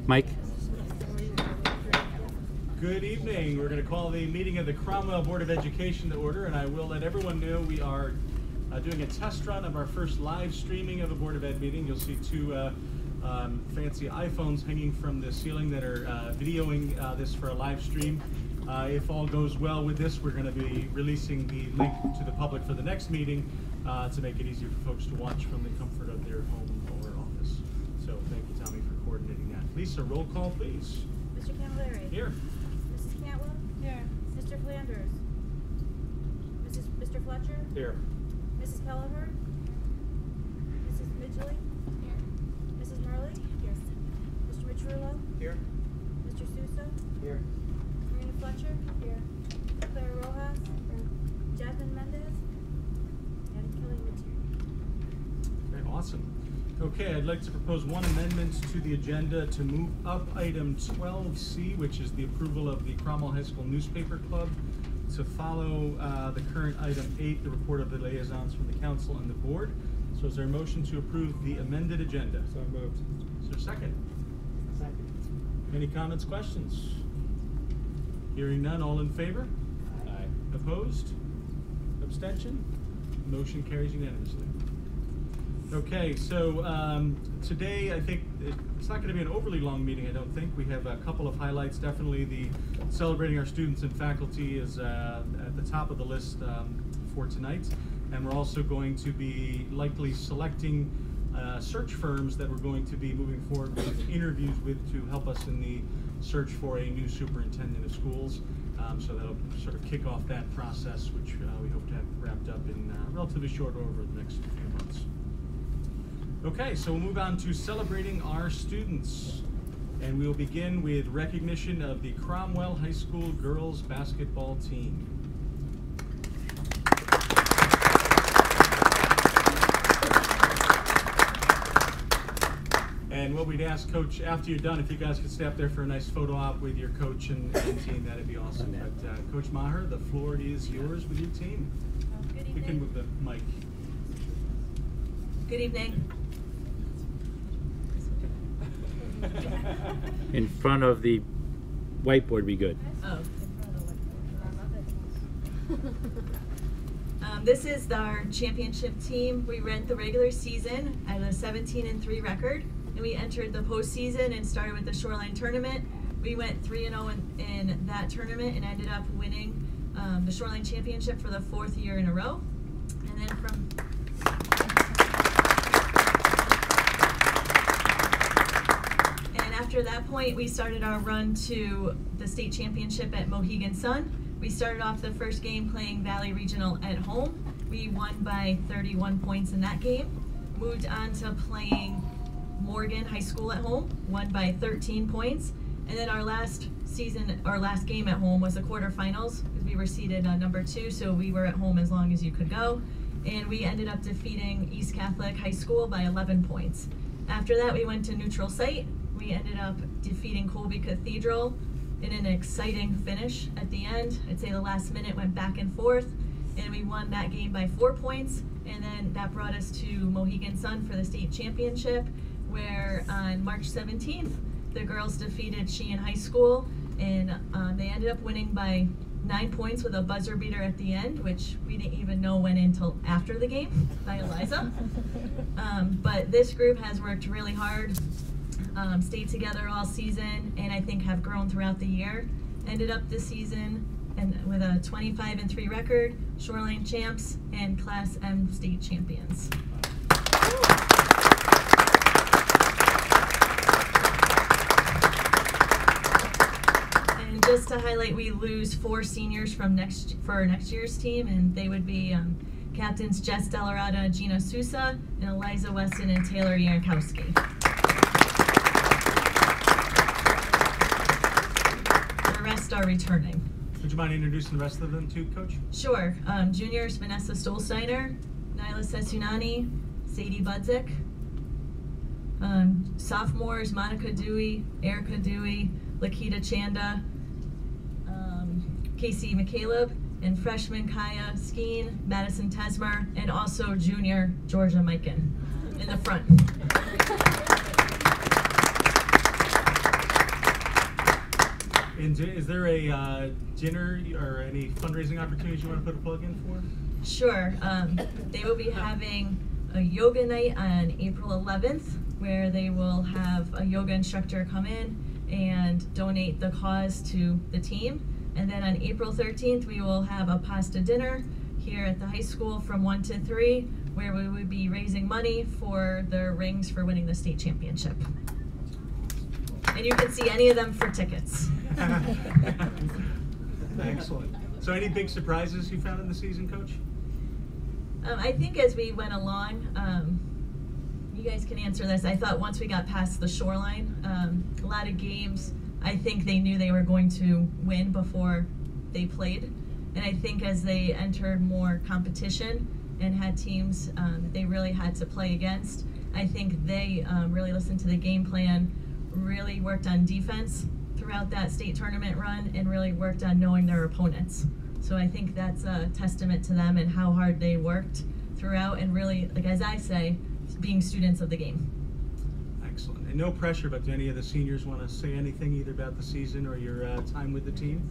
Mike? Good evening. We're going to call the meeting of the Cromwell Board of Education to order, and I will let everyone know we are doing a test run of our first live streaming of a Board of Ed meeting. You'll see two fancy iPhones hanging from the ceiling that are videoing this for a live stream. If all goes well with this, we're going to be releasing the link to the public for the next meeting to make it easier for folks to watch from the comfort of their home or office. So thank you, Tommy, for coordinating that. Lisa, roll call, please. Mr. Camilleri. Here. Mrs. Cantwell. Here. Mr. Flanders. Mr. Fletcher. Here. Mrs. Kelleher. Mrs. Midgley. Here. Mrs. Murley. Here. Mr. Matrullo. Here. Mr. Sousa. Here. Marina Fletcher. Here. Claire Rojas. Here. Jasmine Mendez. And Kelly Materi. Okay, awesome. Okay, I'd like to propose one amendment to the agenda to move up item 12C, which is the approval of the Cromwell High School Newspaper Club, to follow the current item 8, the report of the liaisons from the council and the board. So is there a motion to approve the amended agenda? So moved. Is there a second? Second. Any comments, questions? Hearing none, all in favor? Aye. Opposed? Abstention? Motion carries unanimously. Okay, so today I think it's not going to be an overly long meeting, I don't think. We have a couple of highlights. Definitely the celebrating our students and faculty is at the top of the list for tonight. And we're also going to be likely selecting search firms that we're going to be moving forward with interviews with to help us in the search for a new superintendent of schools. So that'll sort of kick off that process, which we hope to have wrapped up in relatively short order over the next few months. Okay, so we'll move on to celebrating our students. And we'll begin with recognition of the Cromwell High School girls basketball team. And what we'd ask, Coach, after you're done, if you guys could stay up there for a nice photo op with your coach and team, that'd be awesome. But Coach Maher, the floor is yours with your team. Good evening. You can move the mic. Good evening. In front of the whiteboard be good. Oh. This is our championship team. We ran the regular season at a 17-3 record, and we entered the postseason and started with the Shoreline tournament. We went 3-0 in that tournament and ended up winning the Shoreline championship for the 4th year in a row. And then after that point, we started our run to the state championship at Mohegan Sun. We started off the first game playing Valley Regional at home. We won by 31 points in that game. Moved on to playing Morgan High School at home, won by 13 points. And then our last game at home was the quarterfinals, because we were seeded number 2, so we were at home as long as you could go. And we ended up defeating East Catholic High School by 11 points. After that, we went to neutral site. We ended up defeating Colby Cathedral in an exciting finish at the end. I'd say the last minute went back and forth, and we won that game by 4 points. And then that brought us to Mohegan Sun for the state championship, where on March 17th, the girls defeated Sheehan High School, and they ended up winning by 9 points with a buzzer beater at the end, which we didn't even know went until after the game by Eliza. But this group has worked really hard. Stayed together all season, and I think have grown throughout the year. Ended up this season and with a 25-3 record, Shoreline champs, and Class M state champions. And just to highlight, we lose 4 seniors for our next year's team, and they would be captains Jess Delarada, Gina Sousa, and Eliza Weston and Taylor Yankowski. Are returning. Would you mind introducing the rest of them too, Coach? Sure. Juniors, Vanessa Stolsteiner, Nyla Sesunani, Sadie Budzik. Sophomores, Monica Dewey, Erica Dewey, Lakita Chanda, Casey McCaleb, and freshman Kaya Skeen, Madison Tesmer, and also junior Georgia Mikan in the front. And is there a dinner or any fundraising opportunities you want to put a plug in for? Sure. They will be having a yoga night on April 11th, where they will have a yoga instructor come in and donate the cause to the team. And then on April 13th, we will have a pasta dinner here at the high school from 1 to 3, where we would be raising money for the rings for winning the state championship. And you can see any of them for tickets. Excellent. So any big surprises you found in the season, Coach? I think as we went along, you guys can answer this. I thought once we got past the shoreline, a lot of games, I think they knew they were going to win before they played. And I think as they entered more competition and had teams that they really had to play against, I think they really listened to the game plan, really worked on defense throughout that state tournament run, and really worked on knowing their opponents. So I think that's a testament to them and how hard they worked throughout, and really, like as I say, being students of the game. Excellent. And no pressure, but do any of the seniors want to say anything either about the season or your time with the team?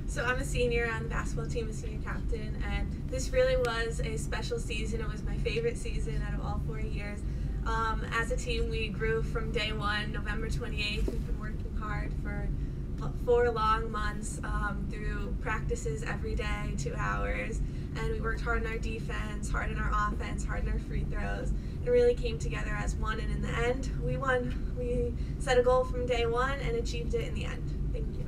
So I'm a senior on the basketball team, a senior captain, and this really was a special season. It was my favorite season out of all 4 years. As a team, we grew from day one, November 28th. We've been working hard for 4 long months through practices every day, 2 hours, and we worked hard on our defense, hard on our offense, hard on our free throws. It really came together as one, and in the end, we won. We set a goal from day one and achieved it in the end. Thank you.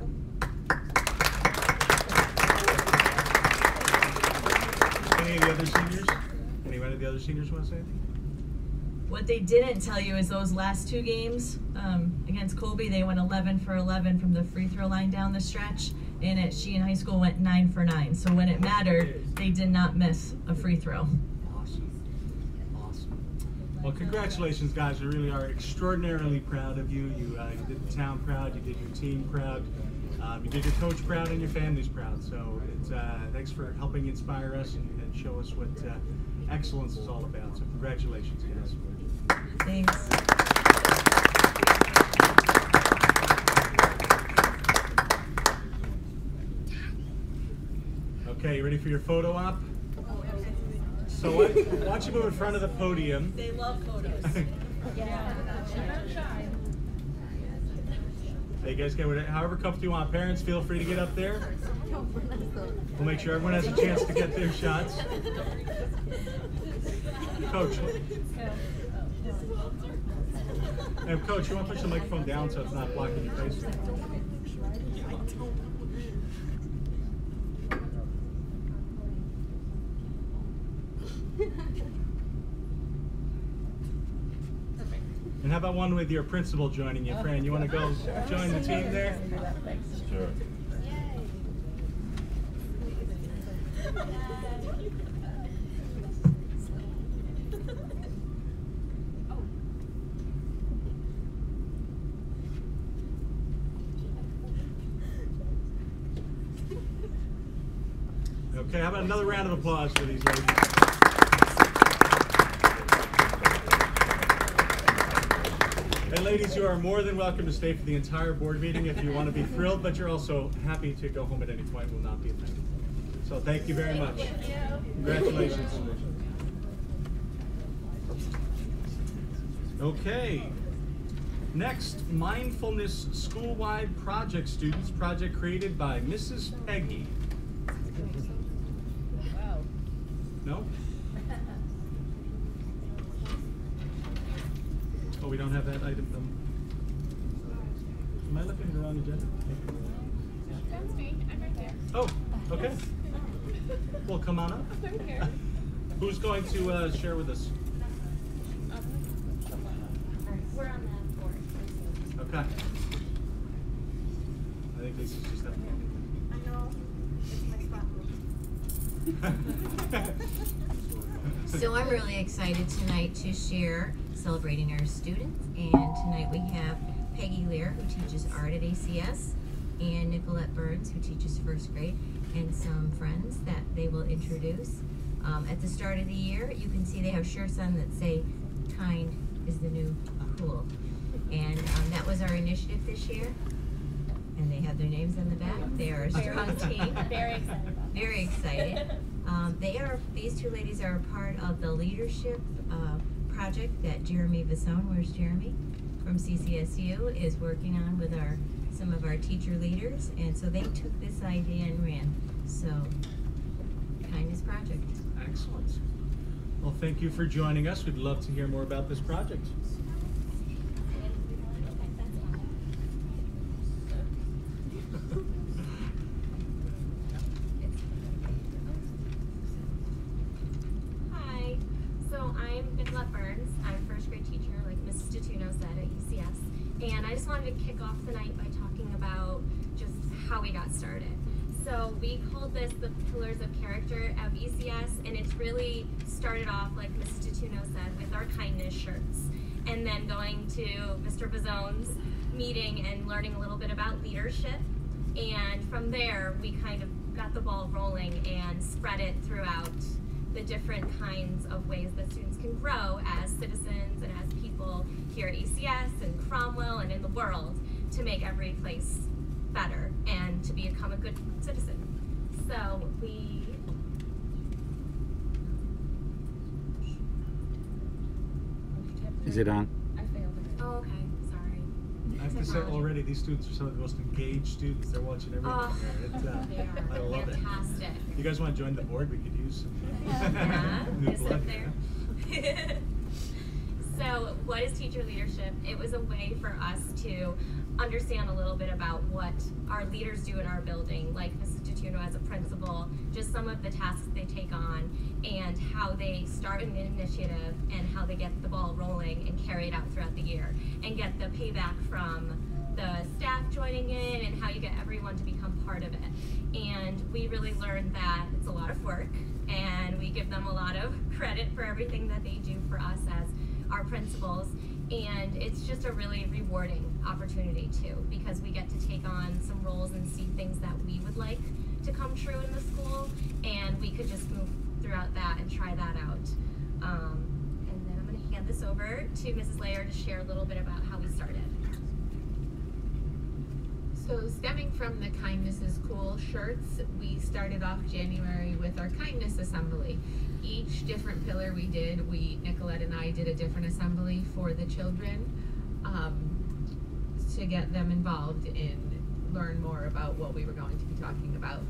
Any of the other seniors? Anyone of the other seniors want to say anything? What they didn't tell you is those last 2 games against Colby, they went 11 for 11 from the free throw line down the stretch, and at Sheehan High School went 9 for 9. So when it mattered, they did not miss a free throw. Awesome. Awesome. Well, congratulations, guys. We really are extraordinarily proud of you. You did the town proud, you did your team proud, you did your coach proud, and your families proud. So it's, thanks for helping inspire us and show us what excellence is all about. So congratulations, guys. Thanks. Okay, you ready for your photo op? So why don't you move in front of the podium? They love photos. Hey, you guys get however comfortable you want. Parents, feel free to get up there. We'll make sure everyone has a chance to get their shots. Coach. Hey, Coach, you want to push the microphone down so it's not blocking your face? And how about one with your principal joining you, Fran? You want to go join the team there? Sure. Okay, how about another round of applause for these ladies? And ladies, you are more than welcome to stay for the entire board meeting if you want to be thrilled, but you're also happy to go home at any point. Will not be offended. So thank you very much. Congratulations. Okay. Next, Mindfulness School-Wide Project Students, project created by Mrs. Peggy. Wow. No? Oh, we don't have that item. Am I looking at the wrong agenda? That's me. I'm right there. Oh, okay. Well, come on up. I'm here. Who's going to share with us? We're on that board. Okay. I think Lisa's just having I know. It's my spot. So I'm really excited tonight to share celebrating our students, and tonight we have Peggy Lear, who teaches art at ACS, and Nicolette Burns, who teaches first grade, and some friends that they will introduce. At the start of the year, you can see they have shirts on that say kind is the new pool. And that was our initiative this year. And they have their names on the back. They are a strong team. Very excited about this. Very excited. These two ladies are a part of the leadership project that Jeremy Vasone, where's Jeremy, from CCSU, is working on with some of our teacher leaders. And so they took this idea and ran. So, Kindness Project. Excellent. Well, thank you for joining us. We'd love to hear more about this project. Hi. So I'm Nicolette Burns. I'm a first grade teacher, like Mrs. Statuno said, at ECS. And I just wanted to kick off the night by talking about just how we got started. So we called this the Pillars of Character of ECS, and it's really started off, like Mrs. Statuno said, with our kindness shirts. And then going to Mr. Bazone's meeting and learning a little bit about leadership. And from there, we kind of got the ball rolling and spread it throughout the different kinds of ways that students can grow as citizens and as people here at ECS and Cromwell and in the world to make every place better and to become a good citizen. So Is it on? I failed it. Oh, okay. Sorry. I have to say already, these students are some of the most engaged students. They're watching everything. They are. I love Fantastic. it. You guys want to join the board? We could use some Yeah, new is blood it here. there? So what is teacher leadership? It was a way for us to understand a little bit about what our leaders do in our building, like Mrs. Statuno as a principal, just some of the tasks they take on, and how they start an initiative and how they get the ball rolling and carry it out throughout the year, and get the payback from the staff joining in and how you get everyone to become part of it. And we really learned that it's a lot of work, and we give them a lot of credit for everything that they do for us as our principals, and it's just a really rewarding opportunity too, because we get to take on some roles and see things that we would like to come true in the school, and we could just move throughout that and try that out. And then I'm going to hand this over to Mrs. Layer to share a little bit about how we started. So stemming from the Kindness is Cool shirts, we started off January with our Kindness Assembly. Each different pillar we did, Nicolette and I did a different assembly for the children to get them involved and learn more about what we were going to be talking about.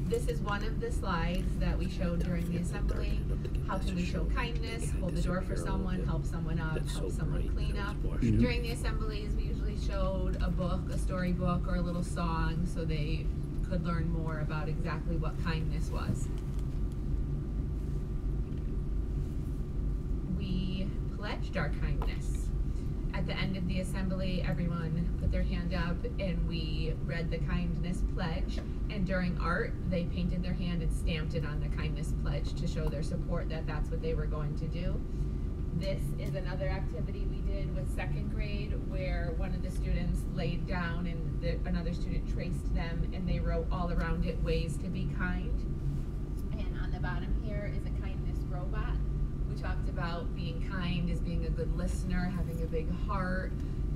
This is one of the slides that we showed during the assembly. How can we show kindness, hold the door for someone, help someone up, help someone clean up. During the assemblies, we usually showed a book, a storybook, or a little song so they could learn more about exactly what kindness was. We pledged our kindness. At the end of the assembly, everyone put their hand up and we read the kindness pledge. And during art, they painted their hand and stamped it on the kindness pledge to show their support that that's what they were going to do. This is another activity we did with second grade where one of the students laid down and another student traced them and they wrote all around it ways to be kind. And on the bottom here is a kindness robot. We talked about being kind as being a good listener, having a big heart,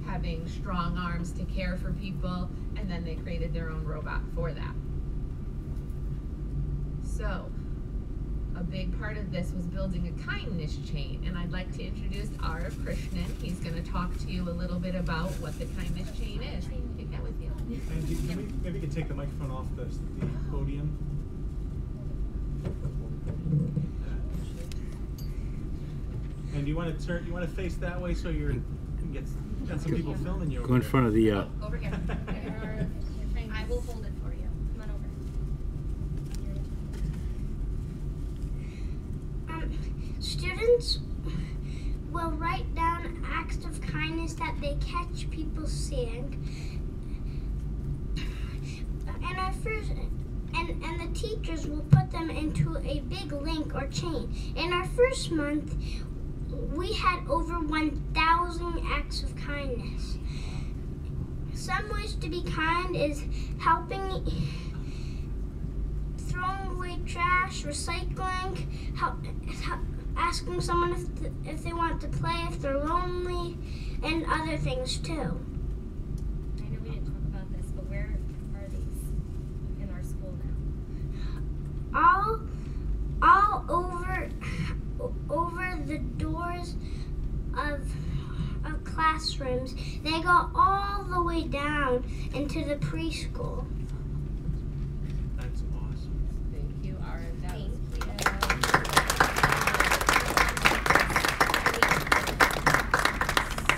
having strong arms to care for people, and then they created their own robot for that. So, a big part of this was building a kindness chain, and I'd like to introduce Arav Krishnan. He's going to talk to you a little bit about what the kindness chain is. Take that with you. And maybe you can take the microphone off the podium. And you want to face that way so you're got some people filming you. Go in front of the. Over here. I will hold it for you. Come on over. Students will write down acts of kindness that they catch people saying. And the teachers will put them into a big link or chain. In our first month, we had over 1,000 acts of kindness. Some ways to be kind is helping, throwing away trash, recycling, asking someone if they want to play, if they're lonely, and other things too. I know we didn't talk about this, but where are these in our school now? All over the doors of classrooms. They go all the way down into the preschool. That's awesome. Thank you, Arif. That was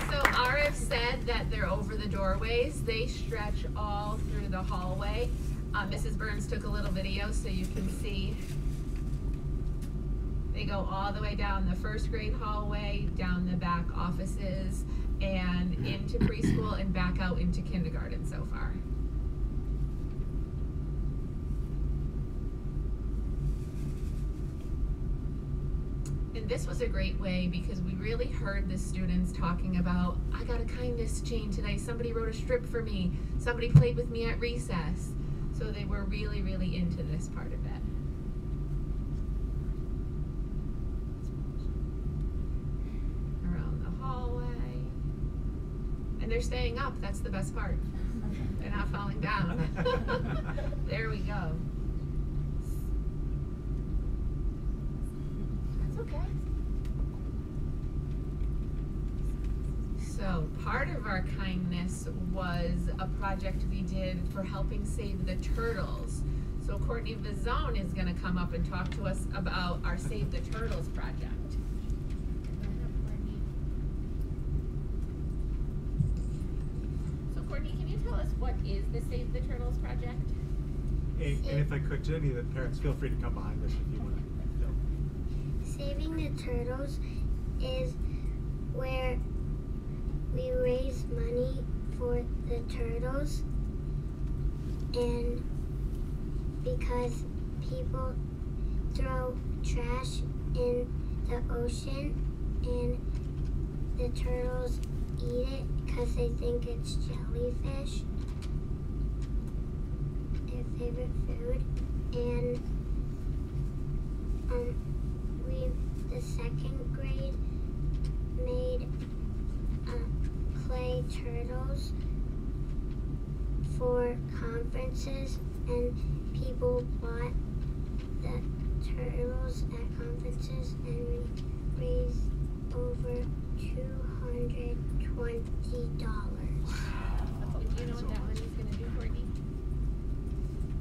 So Arif said that they're over the doorways. They stretch all through the hallway. Mrs. Burns took a little video so you can see. They go all the way down the first grade hallway, down the back offices, and into preschool and back out into kindergarten so far. And this was a great way because we really heard the students talking about, I got a kindness chain today, somebody wrote a strip for me, somebody played with me at recess. So they were really, really into this part of it. Around the hallway. And they're staying up, that's the best part. They're not falling down. There we go. That's okay. So part of our kindness was a project we did for helping save the turtles. So Courtney Vizone is going to come up and talk to us about our Save the Turtles project. So Courtney, can you tell us what is the Save the Turtles project? And if I could, to any of the parents, feel free to come behind us if you want to. Saving the Turtles is where we raise money for the turtles, and because people throw trash in the ocean and the turtles eat it because they think it's jellyfish, their favorite food, and the second grade made clay turtles for conferences, and people bought the turtles at conferences, and we raised over $220. Do you know what that money's going to do, Courtney?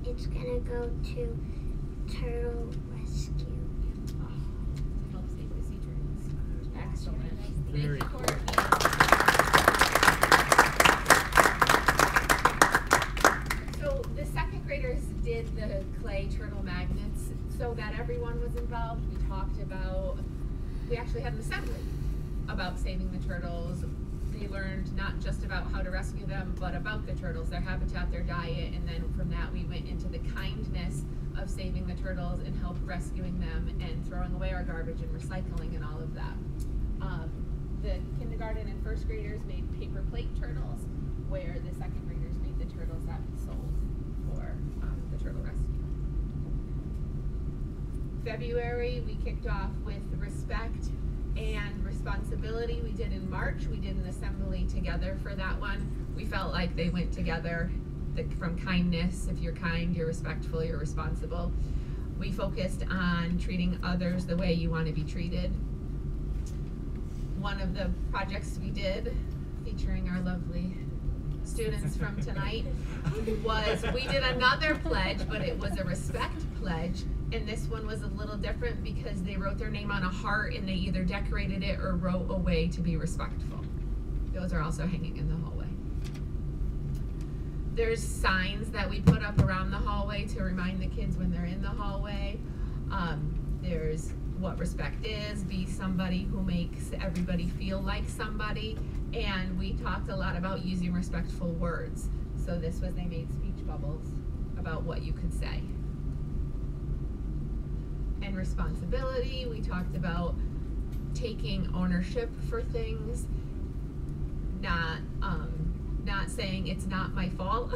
It's gonna go to turtle rescue. Help save the sea turtles. Excellent. Very Thank you, cool. Courtney. So the second graders did the clay turtle magnets so that everyone was involved. We talked about, we actually had an assembly about saving the turtles. They learned not just about how to rescue them, but about the turtles, their habitat, their diet, and then from that we went into the kindness of saving the turtles and help rescuing them and throwing away our garbage and recycling and all of that. The kindergarten and first graders made paper plate turtles, where the second graders made the turtles that we sold for the turtle rescue. February, we kicked off with respect and responsibility. We did in March. We did an assembly together for that one. We felt like they went together from kindness. If you're kind, you're respectful, you're responsible. We focused on treating others the way you want to be treated. One of the projects we did, featuring our lovely students from tonight, was we did another pledge, but it was a respect pledge. And this one was a little different because they wrote their name on a heart and they either decorated it or wrote a way to be respectful. Those are also hanging in the hallway. There's signs that we put up around the hallway to remind the kids when they're in the hallway. There's what respect is, be somebody who makes everybody feel like somebody. And we talked a lot about using respectful words. So this was, they made speech bubbles about what you could say. And responsibility, we talked about taking ownership for things, not saying it's not my fault,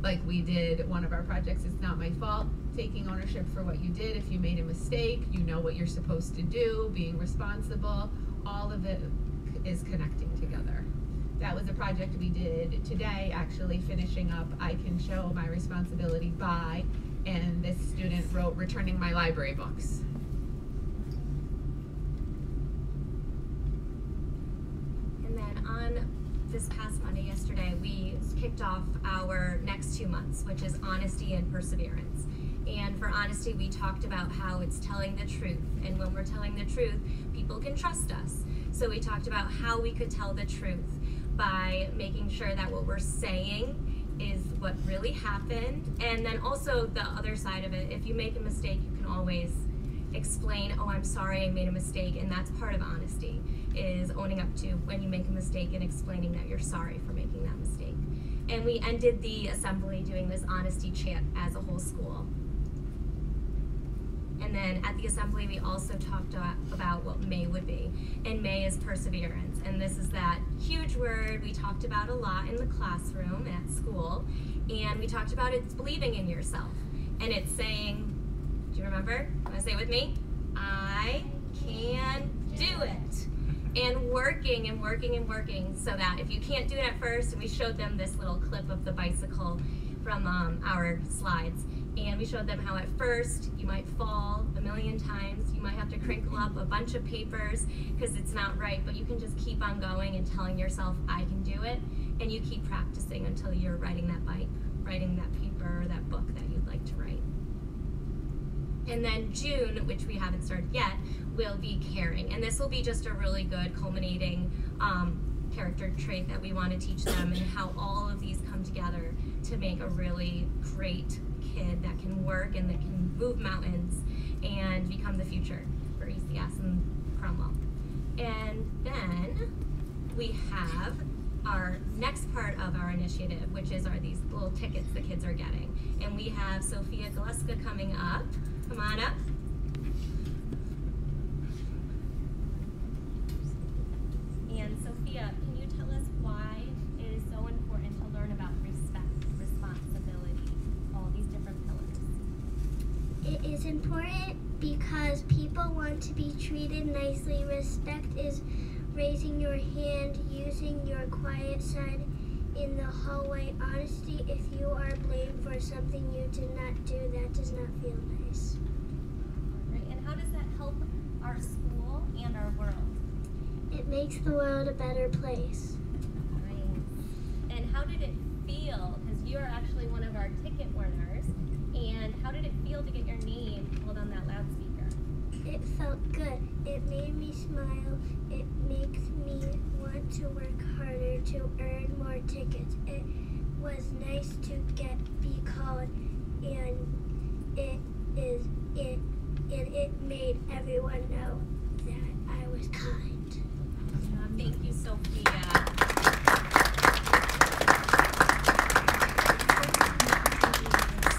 like we did one of our projects, It's Not My Fault, taking ownership for what you did. If you made a mistake, you know what you're supposed to do, being responsible, all of it is connecting together. That was a project we did today, actually finishing up I Can Show My Responsibility By, and this student wrote Returning My Library Books. And then on this past Monday, yesterday, we kicked off our next 2 months, which is honesty and perseverance. And for honesty, we talked about how it's telling the truth. And when we're telling the truth, people can trust us. So we talked about how we could tell the truth by making sure that what we're saying is what really happened. And then also the other side of it, if you make a mistake, you can always explain, oh, I'm sorry, I made a mistake. And that's part of honesty, is owning up to when you make a mistake and explaining that you're sorry for making that mistake. And we ended the assembly doing this honesty chant as a whole school. And then at the assembly, we also talked about what May would be. And May is perseverance. And this is that huge word we talked about a lot in the classroom and at school. And we talked about it's believing in yourself. And it's saying, do you remember? Want to say it with me? I can do it. And working and working and working so that if you can't do it at first, and we showed them this little clip of the bicycle from our slides. And we showed them how at first you might fall a million times, you might have to crinkle up a bunch of papers because it's not right, but you can just keep on going and telling yourself, I can do it, and you keep practicing until you're writing that paper or that book that you'd like to write. And then June, which we haven't started yet, will be caring. And this will be just a really good culminating character trait that we want to teach them, and how all of these come together to make a really great kid that can work and that can move mountains and become the future for ECS and Cromwell. And then we have our next part of our initiative, which is these little tickets the kids are getting. And we have Sophia Galeska coming up. Come on up. And Sophia, can you tell us why it is so important to learn about respect, responsibility, all these different pillars? It is important because people want to be treated nicely. Respect is raising your hand, using your quiet side in the hallway. Honesty, if you are blamed for something you did not do, that does not feel nice. Right, and how does that help our school and our world? It makes the world a better place. Right. And how did it feel? Because you're actually one of our ticket winners. And how did it feel to get your name called on that loudspeaker? It felt good. It made me smile. It makes me want to work harder to earn more tickets. It was nice to be called, and it made everyone know that I was kind. Thank you, Sophia.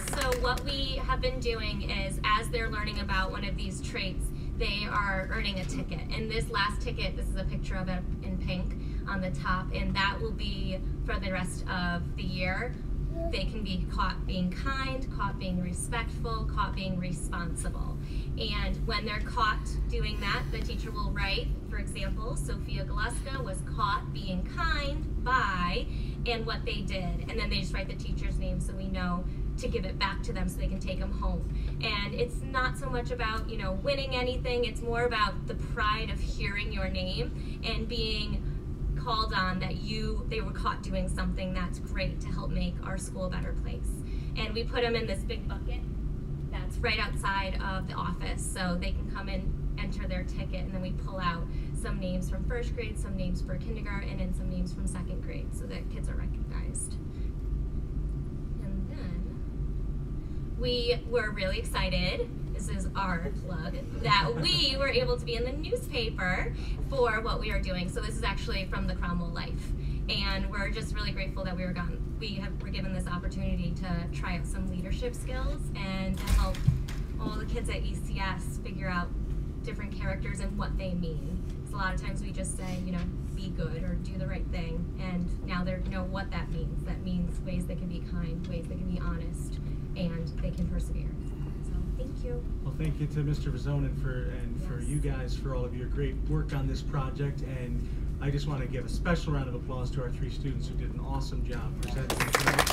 So what we have been doing is, as they're learning about one of these traits, they are earning a ticket. And this last ticket, this is a picture of it in pink on the top, and that will be for the rest of the year. They can be caught being kind, caught being respectful, caught being responsible. And when they're caught doing that, the teacher will write, for example, Sophia Galeska was caught being kind by, and what they did. And then they just write the teacher's name so we know to give it back to them so they can take them home. And it's not so much about, winning anything. It's more about the pride of hearing your name and being called on that they were caught doing something that's great to help make our school a better place. And we put them in this big bucket that's right outside of the office, so they can come in, enter their ticket, and then we pull out some names from first grade, some names for kindergarten, and some names from second grade so that kids are recognized. And then we were really excited, this is our plug, that we were able to be in the newspaper for what we are doing. So this is actually from the Cromwell Life. And we're just really grateful that we're given this opportunity to try out some leadership skills and to help all the kids at ECS figure out different characters and what they mean. So a lot of times we just say, be good or do the right thing, and now they know what that means. That means ways they that can be kind, ways that can be honest, and they can persevere. So thank you. Well, thank you to Mr. Vazonin for you guys for all of your great work on this project, and I just want to give a special round of applause to our 3 students who did an awesome job presenting tonight.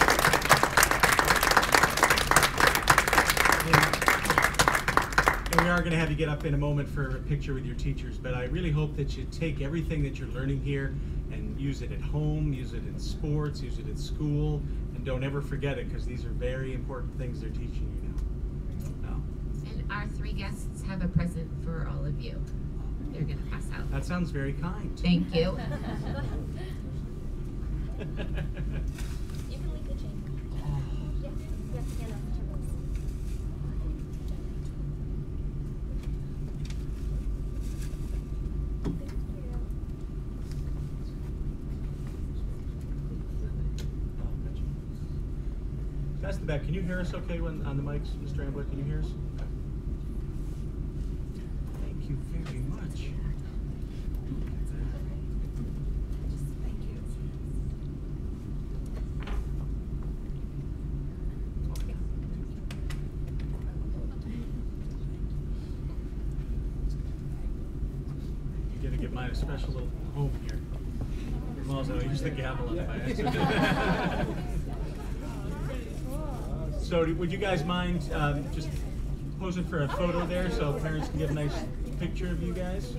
And we are going to have you get up in a moment for a picture with your teachers, but I really hope that you take everything that you're learning here and use it at home, use it in sports, use it at school, and don't ever forget it, because these are very important things they're teaching you now. And our 3 guests have a present for all of you. They're going to pass out. That sounds very kind. Thank you. You can leave the chain. Yes, yes, stand up. That's the back. Can you hear us okay when on the mics, Mr. Amblett? Can you hear us? Okay. Thank you very much. Thank you. You gotta give mine a special little home here. Well, so I use the gavel on it by accident. So would you guys mind just posing for a photo there so parents can get a nice picture of you guys?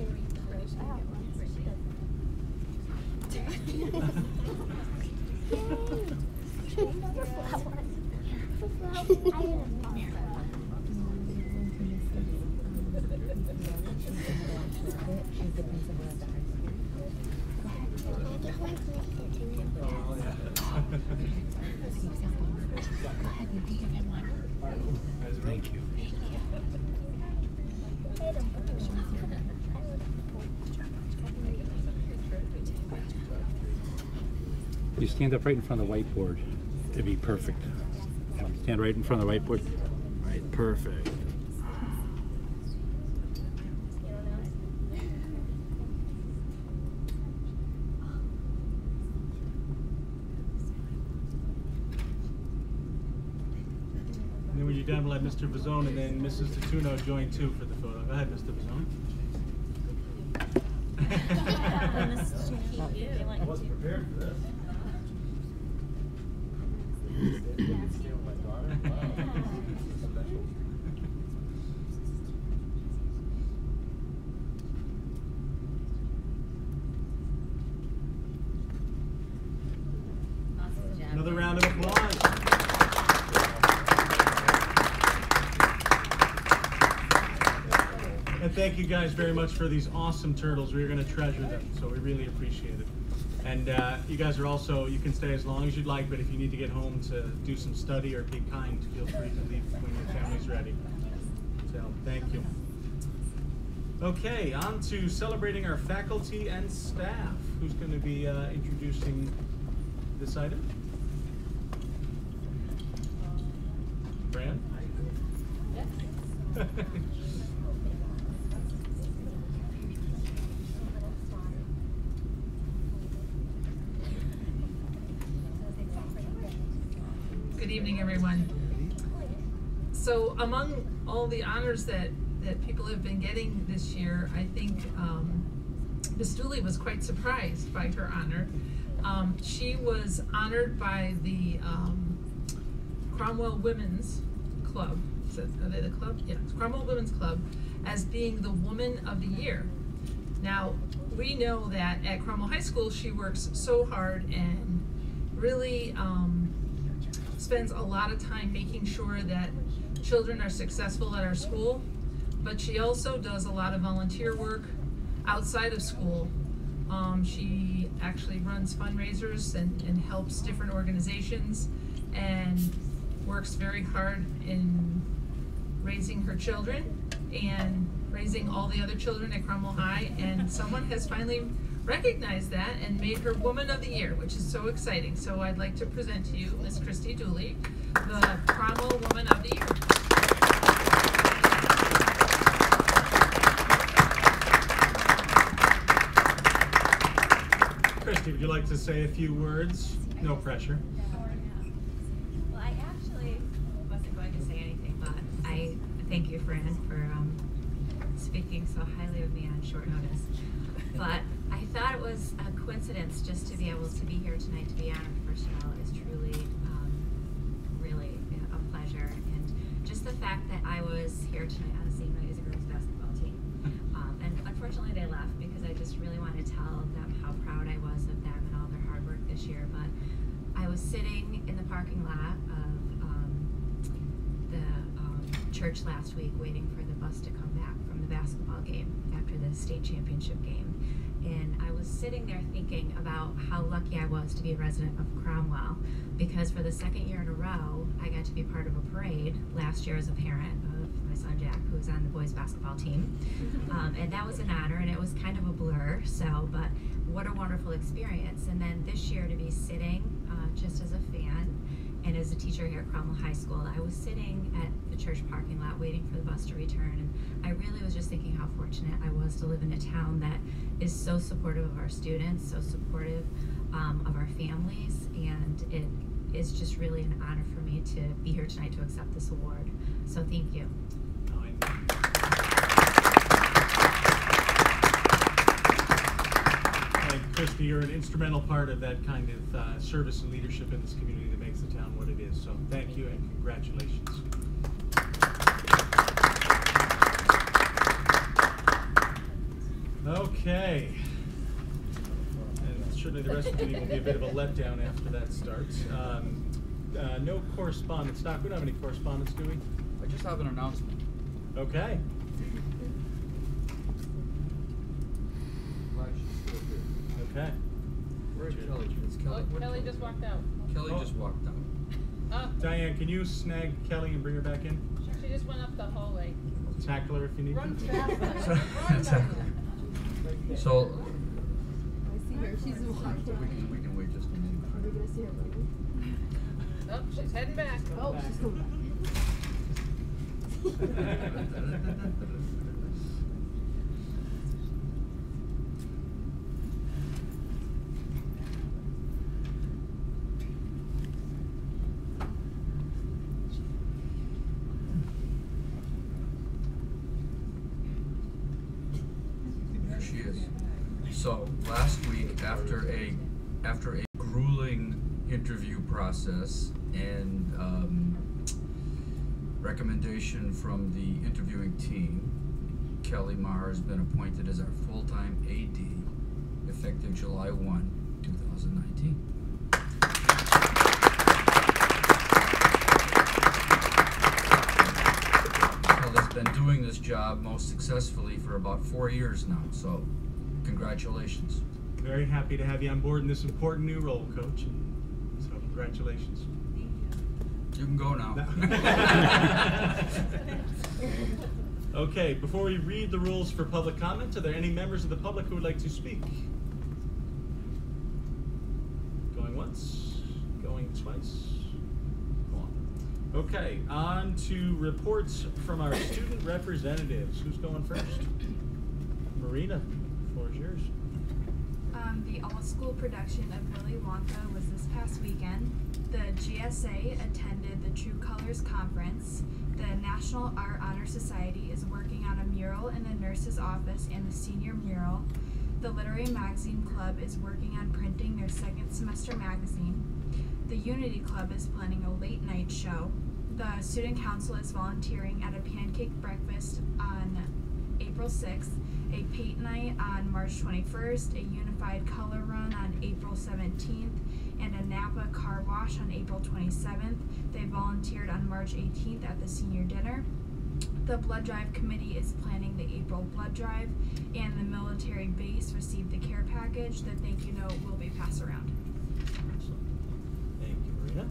Thank you. You stand up right in front of the whiteboard. It'd be perfect. Stand right in front of the whiteboard. Right, perfect. And then when you're done, let Mr. Vazzone and then Mrs. Tatuno join too for the photo. Go ahead, Mr. Vazzone. I wasn't prepared for this. Another round of applause. And thank you guys very much for these awesome turtles. We're going to treasure them, so we really appreciate it. And you guys are also, you can stay as long as you'd like, but if you need to get home to do some study or be kind, feel free to leave when your family's ready. So, thank you. Okay, on to celebrating our faculty and staff. Who's going to be introducing this item? Fran? Yes. Good evening, everyone. So among all the honors that people have been getting this year, I think Ms. Dooley was quite surprised by her honor. She was honored by the Cromwell Women's Club. Are they the club? Yeah, it's Cromwell Women's Club, as being the Woman of the Year. Now, we know that at Cromwell High School, she works so hard and really spends a lot of time making sure that children are successful at our school, but she also does a lot of volunteer work outside of school. She actually runs fundraisers and helps different organizations and works very hard in raising her children and raising all the other children at Cromwell High, and someone has finally recognized that and made her Woman of the Year, which is so exciting. So I'd like to present to you Miss Christy Dooley, the Cromwell Woman of the Year. Christy, would you like to say a few words? No pressure. Well, I actually wasn't going to say anything, but I thank you, Fran, for speaking so highly of me on short notice. But I thought it was a coincidence just to be able to be here tonight to be honored. First of all, is truly, really a pleasure, and just the fact that I was here tonight on the same night as a girls basketball team. And unfortunately, they left because I just really wanted to tell them how proud I was of them and all their hard work this year. But I was sitting in the parking lot of the church last week waiting for the bus to come back from the basketball game after the state championship game. And I was sitting there thinking about how lucky I was to be a resident of Cromwell, because for the second year in a row, I got to be part of a parade last year as a parent of my son Jack, who's on the boys basketball team. And that was an honor, and it was kind of a blur, but what a wonderful experience. And then this year to be sitting just as a fan and as a teacher here at Cromwell High School, I was sitting at the church parking lot waiting for the bus to return, and I really was just thinking how fortunate I was to live in a town that is so supportive of our students, so supportive of our families, and it is just really an honor for me to be here tonight to accept this award. So thank you. Christy, you're an instrumental part of that kind of service and leadership in this community that makes the town what it is. So thank you and congratulations. Okay. And certainly the rest of the meeting will be a bit of a letdown after that starts. No correspondence. Doc, we don't have any correspondence, do we? I just have an announcement. Okay. Okay. Where's Kelly? Is Kelly? Kelly just walked out. Kelly just walked out. Diane, can you snag Kelly and bring her back in? She just went up the hallway. Tackle her if you need Run to. So. I see her. She's walking. We can wait just a minute. Are we gonna see her later? Oh, she's heading back. Oh, she's coming back. She is. So last week, after a grueling interview process and recommendation from the interviewing team, Kelly Maher has been appointed as our full-time AD effective July 1, 2019. Kelly's been doing this job most successfully for about 4 years now, so congratulations. Very happy to have you on board in this important new role, Coach. So congratulations. You can go now. Okay, before we read the rules for public comment, are there any members of the public who would like to speak? Going once, going twice. Go on. Okay, on to reports from our student representatives. Who's going first? Marina, the floor is yours. The all-school production of Willy Wonka was this past weekend. The GSA attended the True Colors Conference. The National Art Honor Society is working on a mural in the nurse's office and the senior mural. The Literary Magazine Club is working on printing their second semester magazine. The Unity Club is planning a late night show. The Student Council is volunteering at a pancake breakfast on April 6th, a paint night on March 21st, a unified color run on April 17th, and a Napa car wash on April 27th. They volunteered on March 18th at the senior dinner. The Blood Drive Committee is planning the April blood drive, and the military base received the care package. The thank you note will be passed around. Excellent. Thank you, Marina.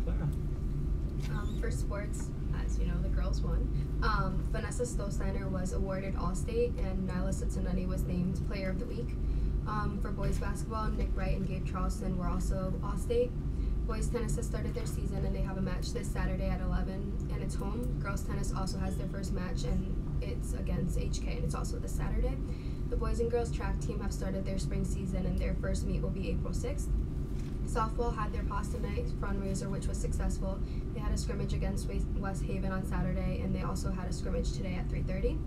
Clara. For sports, as you know, the girls won. Vanessa Stolsteiner was awarded All-State, and Nyla Cincinnati was named Player of the Week. For boys basketball, Nick Wright and Gabe Charleston were also All-State. Boys tennis has started their season, and they have a match this Saturday at 11, and it's home. Girls tennis also has their first match, and it's against HK, and it's also this Saturday. The boys and girls track team have started their spring season, and their first meet will be April 6th. Softball had their pasta night fundraiser, which was successful. They had a scrimmage against West Haven on Saturday, and they also had a scrimmage today at 3:30.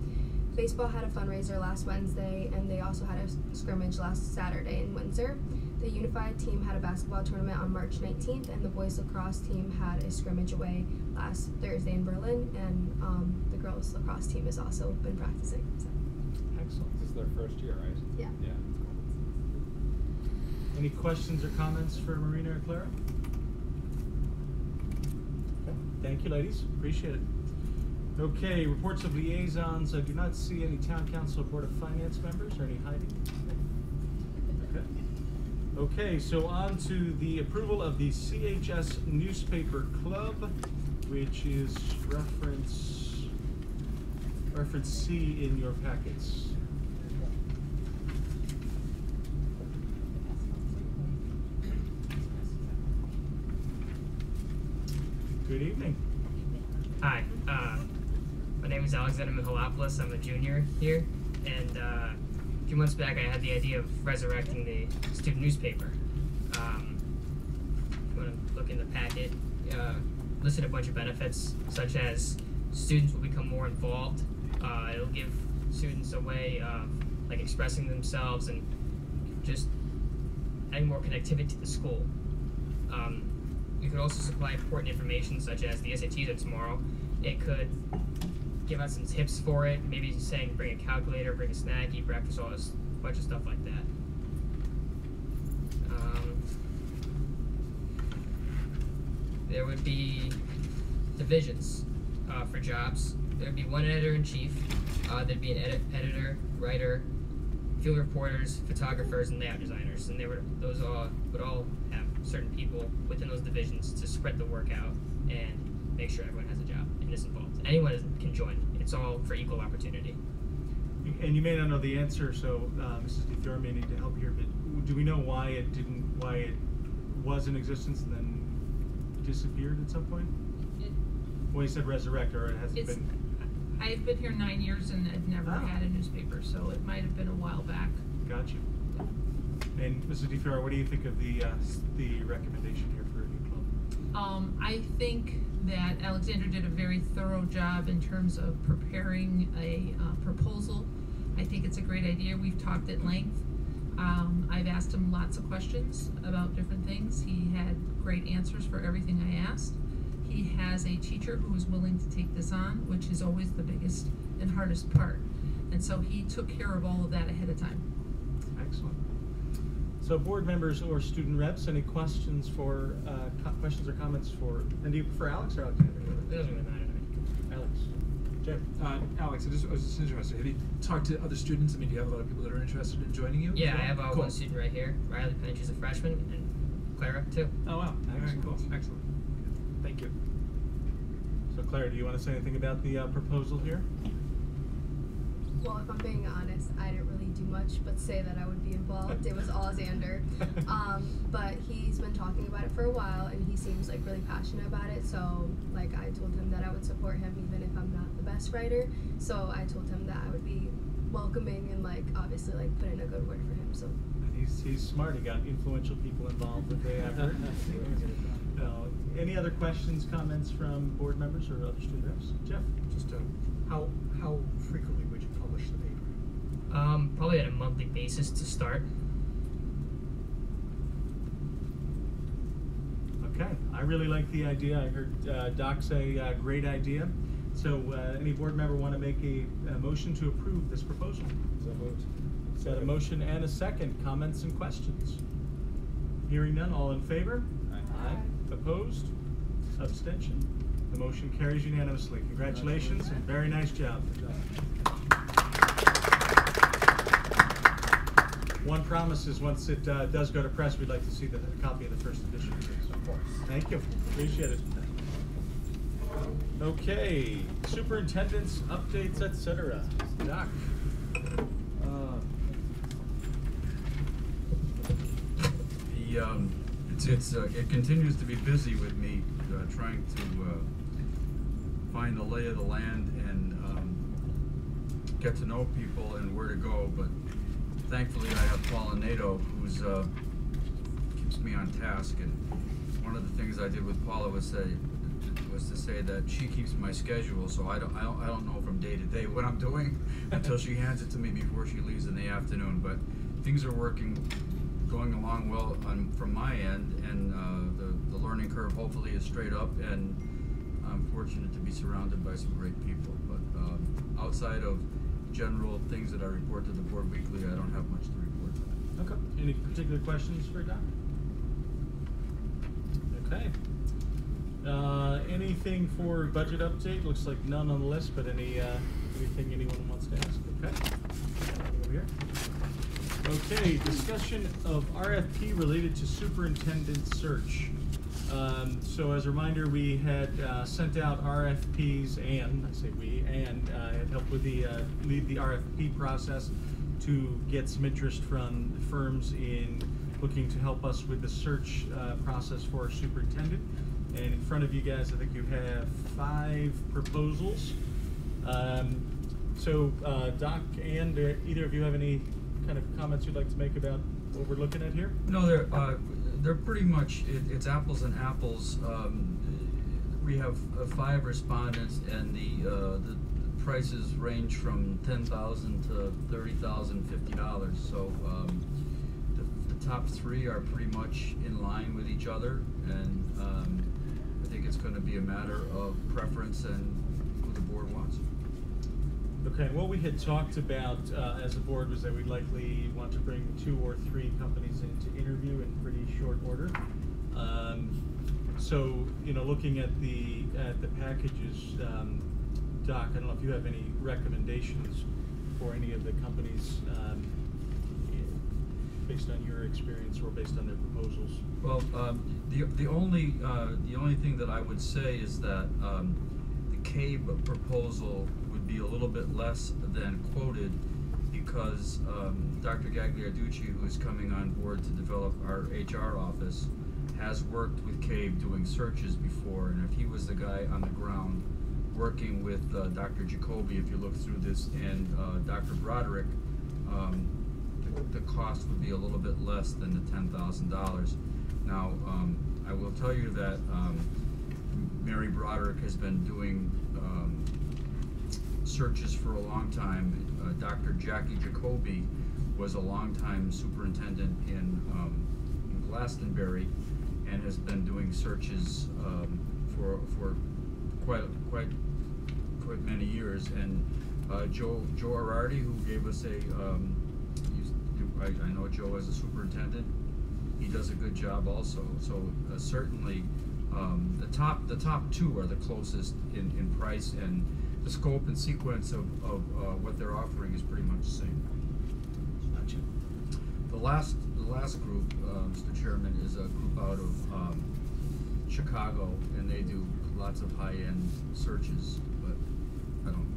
Baseball had a fundraiser last Wednesday, and they also had a scrimmage last Saturday in Windsor. The Unified team had a basketball tournament on March 19th, and the boys lacrosse team had a scrimmage away last Thursday in Berlin, and the girls lacrosse team has also been practicing. So. Excellent. This is their first year, right? Yeah. Yeah. Any questions or comments for Marina or Clara? Okay. Thank you, ladies. Appreciate it. Okay, reports of liaisons. I do not see any town council or board of finance members. Or any hiding? Okay. Okay, so on to the approval of the CHS newspaper club, which is reference C in your packets. Good evening. Hi, my name is Alexander Mihalopoulos. I'm a junior here, and a few months back I had the idea of resurrecting the student newspaper. If you want to look in the packet, listed a bunch of benefits, such as students will become more involved. It'll give students a way of like expressing themselves and just adding more connectivity to the school. You could also supply important information such as the SATs are tomorrow. It could give out some tips for it, maybe saying bring a calculator, bring a snack, eat breakfast, all this bunch of stuff like that. There would be divisions for jobs. There would be one editor-in-chief. There'd be an editor, writer, field reporters, photographers, and layout designers, and those would all have certain people within those divisions to spread the work out and make sure everyone has a job and is involved. Anyone can join. It's all for equal opportunity. And you may not know the answer, so Mrs. DeFiore may need to help here. But do we know why it was in existence and then disappeared at some point? Well, you said resurrect, or it hasn't been. I've been here 9 years and I've never had a newspaper, so it might have been a while back. Gotcha. And Mrs. DeFiore, what do you think of the recommendation here for a new club? I think that Alexander did a very thorough job in terms of preparing a proposal. I think it's a great idea. We've talked at length. I've asked him lots of questions about different things. He had great answers for everything I asked. He has a teacher who is willing to take this on, which is always the biggest and hardest part. And so he took care of all of that ahead of time. Excellent. So board members or student reps, any questions for questions or comments for? And do you prefer Alex or Alexander? It doesn't really matter to me. Alex. Jim. Alex, I was just interested. Have you talked to other students? I mean, do you have a lot of people that are interested in joining you? Yeah, I have cool. one student right here, Riley Penn. She's a freshman, and Clara too. Oh wow! All right, cool, excellent. Thank you. So Clara, do you want to say anything about the proposal here? Well, if I'm being honest, I didn't really do much but say that I would be involved. It was all Xander. But he's been talking about it for a while, and he seems like really passionate about it. So, like, I told him that I would support him even if I'm not the best writer. So I told him that I would be welcoming and, like, obviously, like, put in a good word for him. So He's smart. He got influential people involved with the effort. Any other questions, comments from board members or other student reps? Jeff? Just how frequently would you publish the paper? Probably at a monthly basis to start. Okay, I really like the idea. I heard Doc say great idea. So any board member want to make a motion to approve this proposal? So moved. Got a motion and a second. Comments and questions? Hearing none, all in favor? Aye. Opposed? Abstention? The motion carries unanimously. Congratulations and very nice job. One promise is once it does go to press, we'd like to see the copy of the first edition. Of course. Thank you. Appreciate it. Okay, superintendent's updates, etc. Doc. It continues to be busy with me trying to find the lay of the land and get to know people and where to go. But thankfully, I have Paul and Nato, who's keeps me on task. And one of the things I did with Paula was to say that she keeps my schedule, so I don't know from day to day what I'm doing until she hands it to me before she leaves in the afternoon. But things are going along well from my end, and the learning curve hopefully is straight up, and I'm fortunate to be surrounded by some great people. But outside of general things that I report to the board weekly, I don't have much to report. Okay. Any particular questions for Doc? Okay. Anything for budget update? Looks like none on the list, but anything anyone wants to ask? Okay. Over here. Okay, discussion of RFP related to superintendent search. So as a reminder, we had sent out RFPs, and I say we, and had helped with lead the RFP process to get some interest from firms in looking to help us with the search process for our superintendent. And in front of you guys, I think you have 5 proposals. So Doc and either of you have any kind of comments you'd like to make about what we're looking at here? No, they're pretty much, it's apples and apples. We have 5 respondents, and the prices range from $10,000 to $30,000, $50. So the top 3 are pretty much in line with each other, and I think it's going to be a matter of preference and who the board wants. Okay, what we had talked about as a board was that we'd likely want to bring 2 or 3 companies in to interview in pretty short order. So, you know, looking at the packages, Doc, I don't know if you have any recommendations for any of the companies based on your experience or based on their proposals. Well, the only thing that I would say is that the CABE proposal would be a little bit less than quoted, because Dr. Gagliarducci, who is coming on board to develop our HR office, has worked with CABE doing searches before, and if he was the guy on the ground working with Dr. Jacoby, if you look through this, and Dr. Broderick, the cost would be a little bit less than the $10,000. Now, I will tell you that Mary Broderick has been doing searches for a long time. Dr. Jackie Jacoby was a longtime superintendent in Glastonbury, and has been doing searches for quite many years. And Joe Arardi, who gave us I know Joe as a superintendent, he does a good job also. So certainly the top 2 are the closest in price, and the scope and sequence of what they're offering is pretty much the same. Gotcha. The last group, Mr. Chairman, is a group out of Chicago, and they do lots of high-end searches, but I don't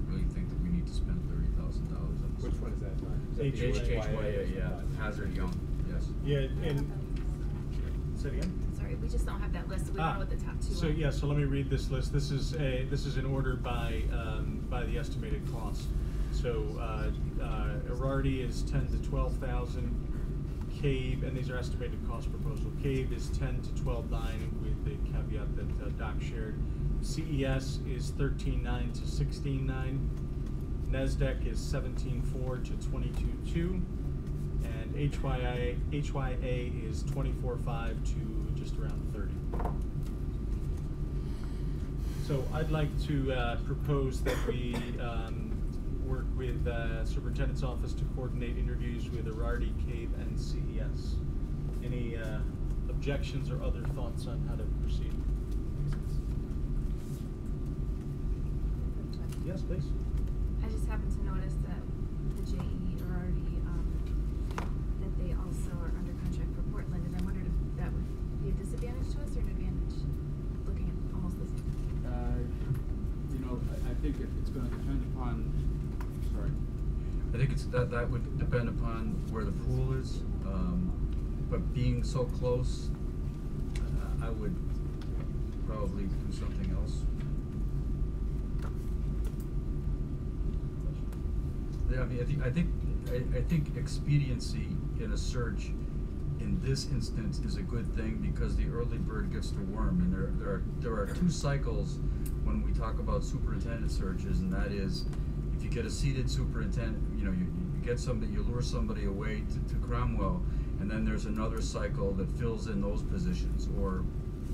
really think that we need to spend $30,000 on this. Which one is that? HYA, yeah. Hazard Young, yes. Yeah, and say it again. Sorry, we just don't have that list, so we don't know what the top 2 So are. yeah, so let me read this list. This is in order by the estimated cost. So Arardi is 10 to 12,000. CABE, and these are estimated cost proposal. CABE is 10 to 12.9 with the caveat that Doc shared. CES is 13.9 to 16.9. NESDEC is 17.4 to 22.2, and HYA is 24.5 to just around 30. So I'd like to propose that we work with Superintendent's Office to coordinate interviews with Arardi, CABE, and CES. Any objections or other thoughts on how to proceed? Yes, please. I just happened to notice that the JE are already, that they also are under contract for Portland, and I wondered if that would be a disadvantage to us or an advantage, looking at almost the same. You know, I think it's going to depend upon, sorry. I think that would depend upon where the pool is, but being so close, I would probably do something else. Yeah, I mean, I think expediency in a search in in this instance is a good thing because the early bird gets the worm, and there are two cycles when we talk about superintendent searches, and that is if you get a seated superintendent, you get somebody, you lure somebody away to Cromwell, and then there's another cycle that fills in those positions or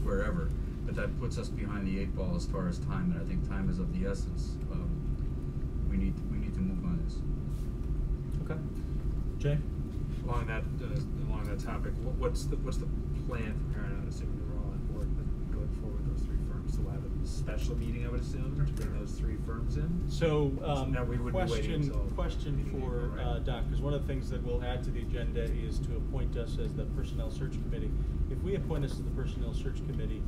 wherever, but that puts us behind the 8 ball as far as time, and I think time is of the essence. We need to move on this. Okay. Jay? Along that topic, what's the plan from here on out, assuming that we're all on board with going forward with those 3 firms? So we'll have a special meeting, I would assume, to bring those 3 firms in? So, now we would be waiting until question for Doc, because one of the things that we'll add to the agenda is to appoint us as the Personnel Search Committee. If we appoint us to the Personnel Search Committee,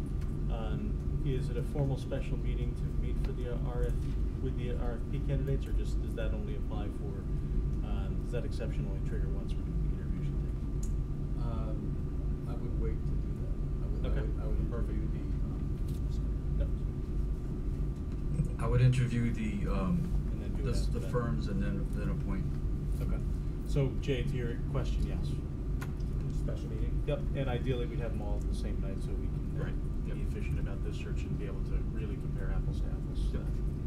is it a formal special meeting to meet for the with the RFP candidates, or just does that only apply for, does that exception only trigger once we're doing the interviews and things? I would wait to do that. I would interview I would interview the that. firms and then appoint. Okay. So Jay, to your question, yes. Special meeting? Yep, and ideally we'd have them all the same night so we can be efficient about this search and be able to really compare apples to apples.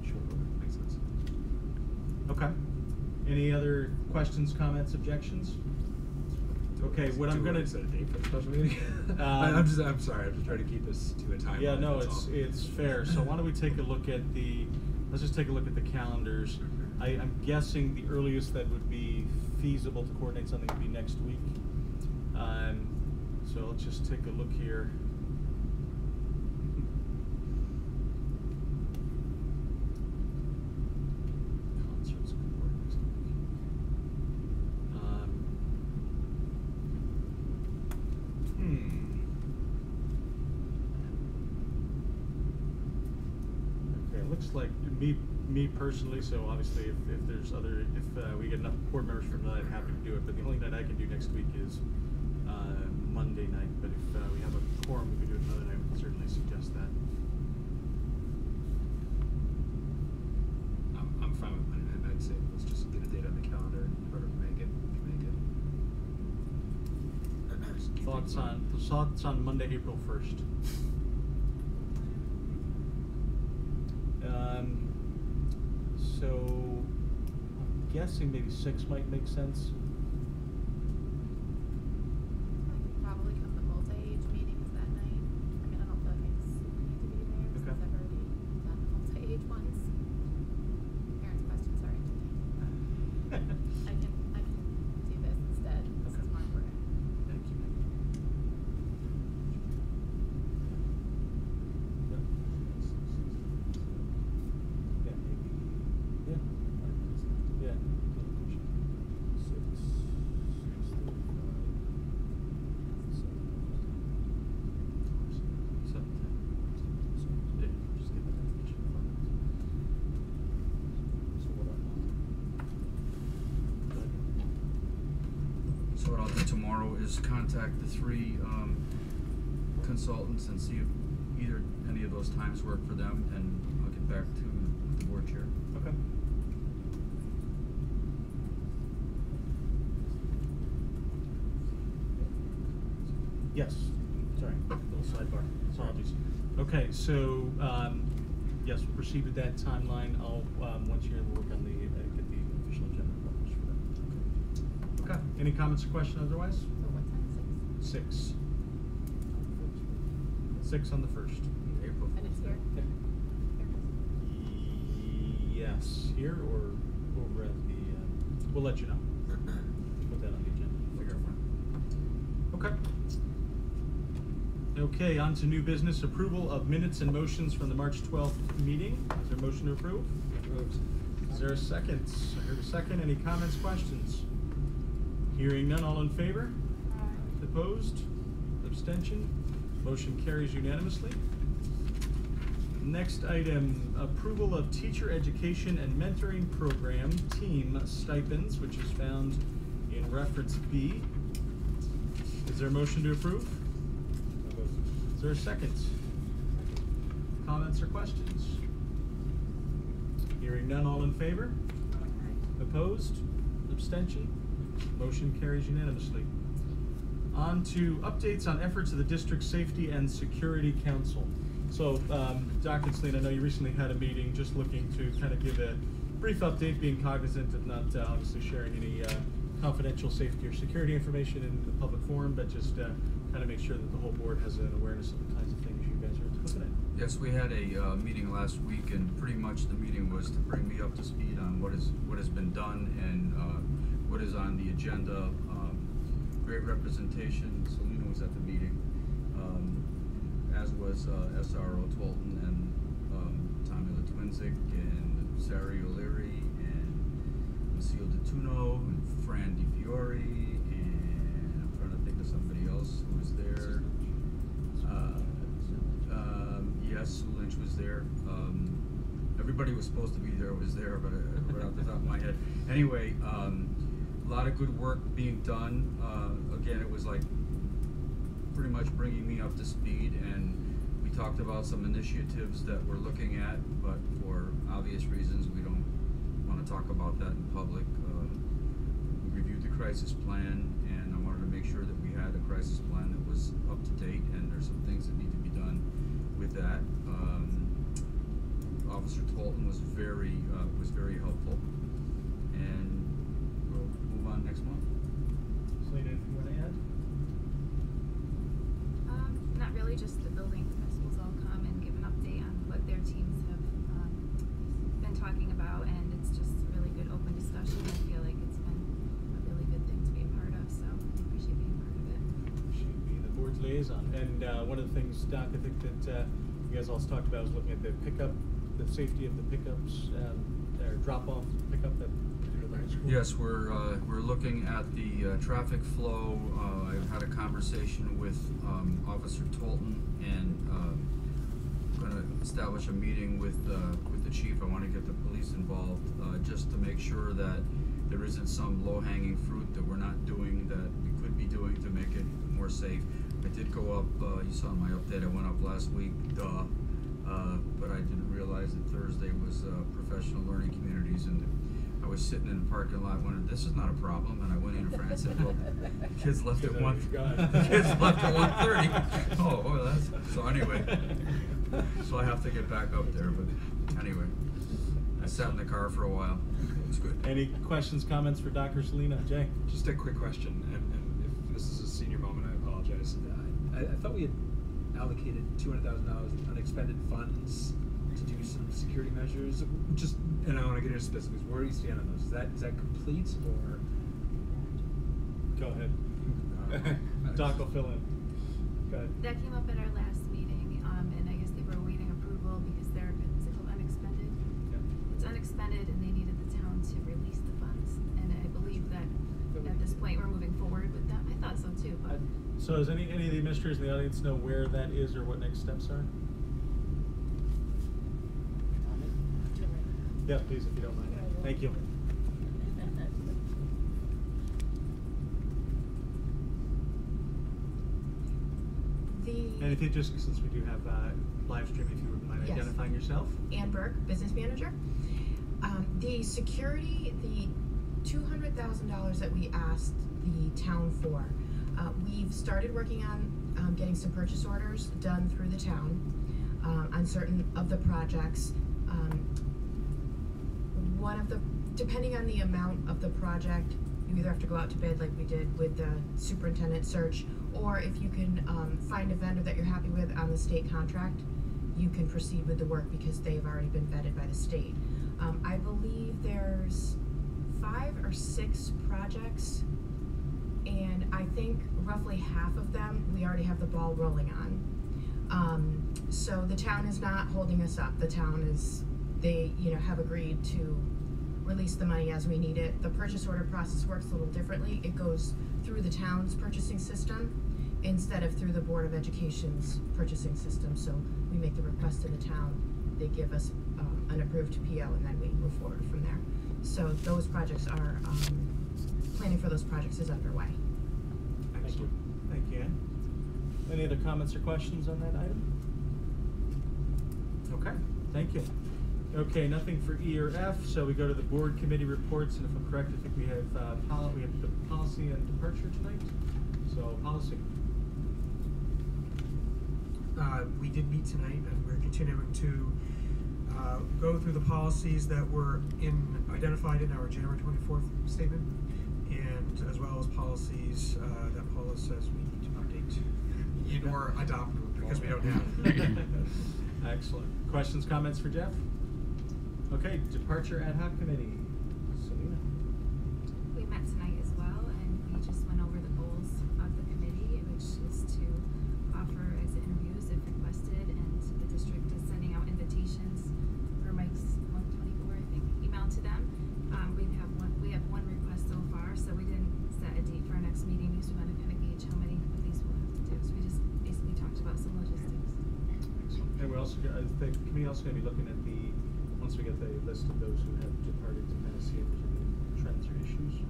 Sure, makes sense. Okay. Any other questions, comments, objections? Okay, what I'm gonna set a date for the special meeting. I'm sorry. I'm just trying to keep this to a timeline. Yeah, no, that's it's fair. So why don't we take a look at let's just take a look at the calendars. I'm guessing the earliest that would be feasible to coordinate something would be next week. So let's just take a look here. Concerts board next week. Okay, it looks like me personally. So obviously, if there's we get enough board members for tonight, I'm happy to do it. But the only night I can do next week is Monday night. But if we have a quorum, we could do it another night. We can certainly suggest that. I'm fine with Monday night. I'd say let's just get a date on the calendar. Whoever can make it, can make it. Thoughts on Monday, April 1st. So I'm guessing maybe 6 might make sense. Probably come the multi-age meetings that night. I mean, I don't feel like I need to be there because I've already done the multi-age ones. Parents' questions are entertaining. I can do this instead. This is more important. Thank you. Yeah. So what I'll do tomorrow is contact the 3 consultants and see if any of those times work for them, and I'll get back to the board chair. Okay. Yes. Sorry, little sidebar. Apologies. Okay, so yes, we'll proceed with that timeline. I'll once you're we'll work on the get the official agenda published for that. Okay. Any comments or questions otherwise? So what time is 6. 6 on the 1st. April. And it's here? Yes, here or over at the. We'll let you know. Put that on the agenda. Figure out when. Okay. Okay, on to new business. Approval of minutes and motions from the March 12th meeting. Is there a motion to approve? Approved. Is there a second? I heard a second. Any comments, questions? Hearing none, all in favor? Aye. Opposed? Abstention? Motion carries unanimously. Next item, approval of teacher education and mentoring program team stipends, which is found in reference B. Is there a motion to approve? Is there a second? Comments or questions? Hearing none, all in favor? Opposed? Abstention? Motion carries unanimously. On to updates on efforts of the District Safety and Security Council. So, Dr. Selena, I know you recently had a meeting just looking to kind of give a brief update, being cognizant of not obviously sharing any confidential safety or security information in the public forum, but just kind of make sure that the whole board has an awareness of the kinds of things you guys are looking at. Yes, we had a meeting last week, and pretty much the meeting was to bring me up to speed on what has been done and what is on the agenda. Great representation. Selena was at the meeting, as was SRO Tolton and Tommy Latwinzik and Sari O'Leary and Lucille DeTuno and Fran DiFiore, and I'm trying to think of somebody else who was there. Yes, Sue Lynch was there. Everybody was supposed to be there was there, but right off the top of my head. Anyway, a lot of good work being done. Again, it was like pretty much bringing me up to speed, and we talked about some initiatives that we're looking at, but for obvious reasons we don't want to talk about that in public. We reviewed the crisis plan, and I wanted to make sure that we had a crisis plan that was up to date, and there's some things that need to be done with that. Officer Tolton was very helpful, and we'll move on next month. Selena, if you want to add? Not really, just the building principals all come and give an update on what their teams have been talking about, and it's just a really good open discussion. I feel like it's been a really good thing to be a part of, so I appreciate being part of it. Appreciate being the board's liaison. And one of the things, Doc, I think that you guys also talked about was looking at the pickup, the safety of the pickups, or drop-off pickup at the high school. Yes, we're looking at the traffic flow. I had a conversation with Officer Tolton, and going to establish a meeting with the chief. I want to get the police involved, just to make sure that there isn't some low-hanging fruit that we're not doing that we could be doing to make it more safe. I did go up. You saw in my update. I went up last week. But I didn't realize that Thursday was Professional Learning Communities, and I was sitting in the parking lot wondering, this is not a problem, and I went in and Fran said, well, the kids left at 1:30. Oh, that's, so anyway, so I have to get back up there, but anyway, I sat in the car for a while. It was good. Any questions, comments for Dr. Selena? Jay? Just a quick question, and if this is a senior moment, I apologize. I thought we had allocated $200,000 in unexpended funds to do some security measures. Just, and I want to get into specifics. Where do you stand on those? Is that complete, or? Go ahead. Doc will fill in. Go ahead. That came up at our last meeting, and I guess they were awaiting approval because they're called unexpended. Yep. It's unexpended, and they needed the town to release the funds. And I believe that at this point we're moving forward with them. I thought so too. But so does any of the administrators in the audience know where that is or what next steps are? Yeah, please, if you don't mind. Thank you. Anything, just since we do have live stream, if you wouldn't mind identifying yourself. Ann Burke, business manager. The security, the $200,000 that we asked the town for, we've started working on getting some purchase orders done through the town on certain of the projects. Depending on the amount of the project, you either have to go out to bid like we did with the superintendent search, or if you can find a vendor that you're happy with on the state contract, you can proceed with the work because they've already been vetted by the state. I believe there's 5 or 6 projects, and I think roughly half of them we already have the ball rolling on. So the town is not holding us up. The town is, they have agreed to release the money as we need it. The purchase order process works a little differently. It goes through the town's purchasing system instead of through the Board of Education's purchasing system. So we make the request to the town, they give us an approved PO, and then we move forward from there. So those projects are, planning for those projects is underway. Thank you. Thank you, Ann. Any other comments or questions on that item? Okay, thank you. Okay, nothing for E or F, so we go to the board committee reports, and if I'm correct, I think we have the policy and departure tonight. So policy. We did meet tonight, and we're continuing to go through the policies that were identified in our January 24th statement, and as well as policies that Paula says we need to update or adopt because we don't have. Excellent. Questions, comments for Jeff? Okay, departure ad hoc committee. Selena. We met tonight as well, and we just went over the goals of the committee, which is to offer exit interviews if requested, and the district is sending out invitations for Mike's 124, I think, email to them. We have one request so far, so we didn't set a date for our next meeting because we want to kind of gauge how many of these we'll have to do. So we just basically talked about some logistics. Excellent. And we're also, the committee also going to be looking at once we get the list of those who have departed, to kind of see if there's any trends or issues.